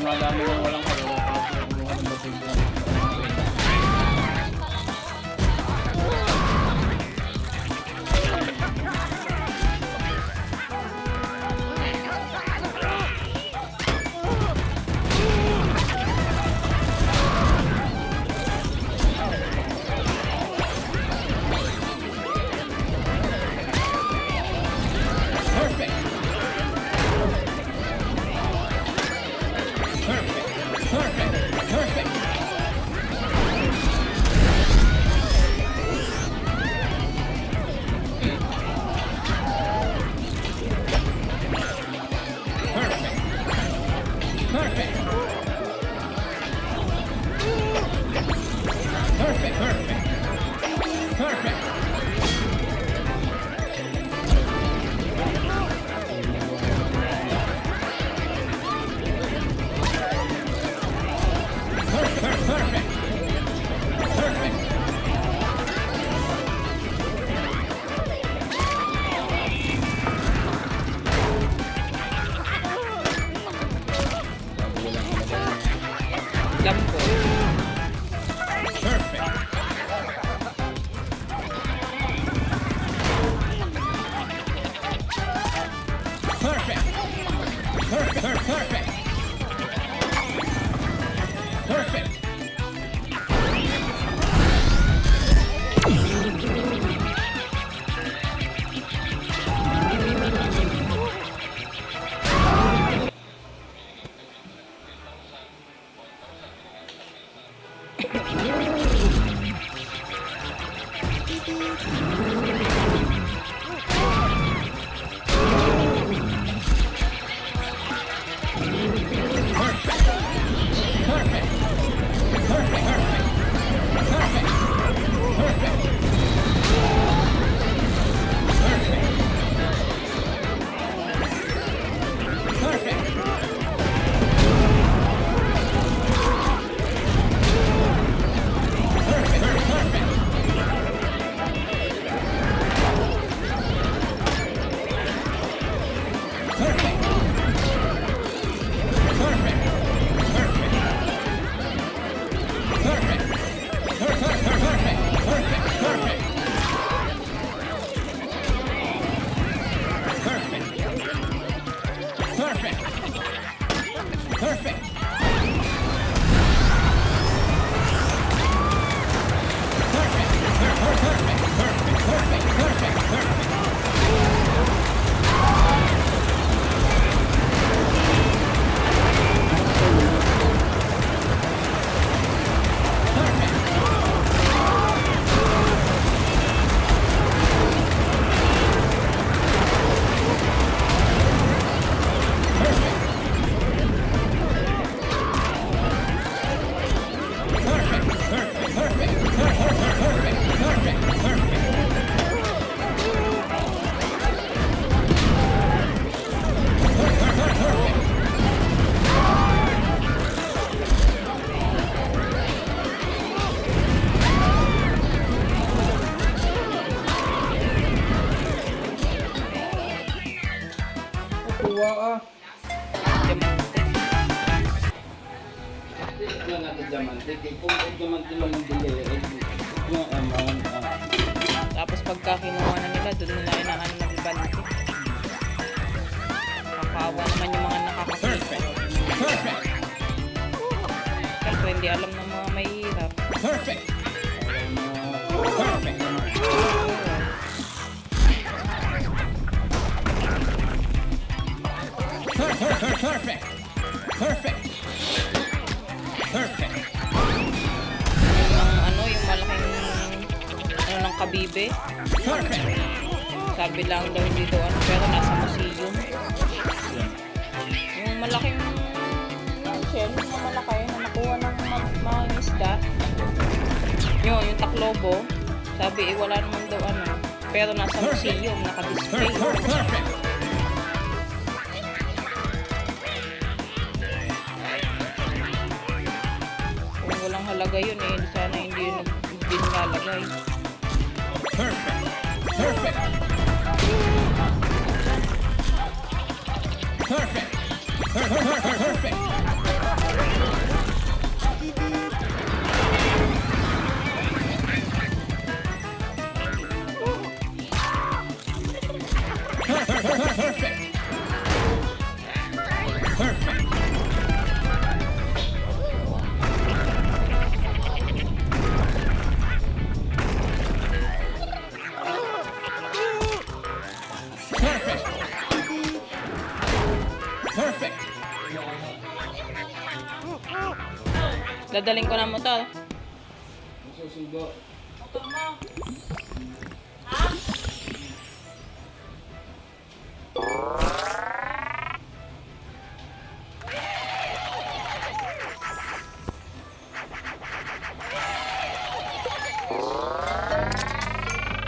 dumadami ng walang kalula. Kuha ka. Tignan natin diamante. Kung diamante lang ang delirious. Tapos pagka kinuha na nila, doon nila inaano na ibalik. Kakawa naman yung mga nakakakita. Siyempre hindi alam ng mga mahihirap. Perfect. Perfect. Perfect. Perfect. Yung malaking ng kabibe. Perfect. Sabi lang daw hindi daw pero nasa museum. Yung malaking shell, yung malaki na nakuha ng mga isda. Yung taklobo, sabi wala naman daw pero nasa museum, naka-display. Perfect. Walang halaga yun sana hindi yun nilalagay. Perfect. Perfect. Perfect. Perfect. Dadaling ko na mo to. Masusubo.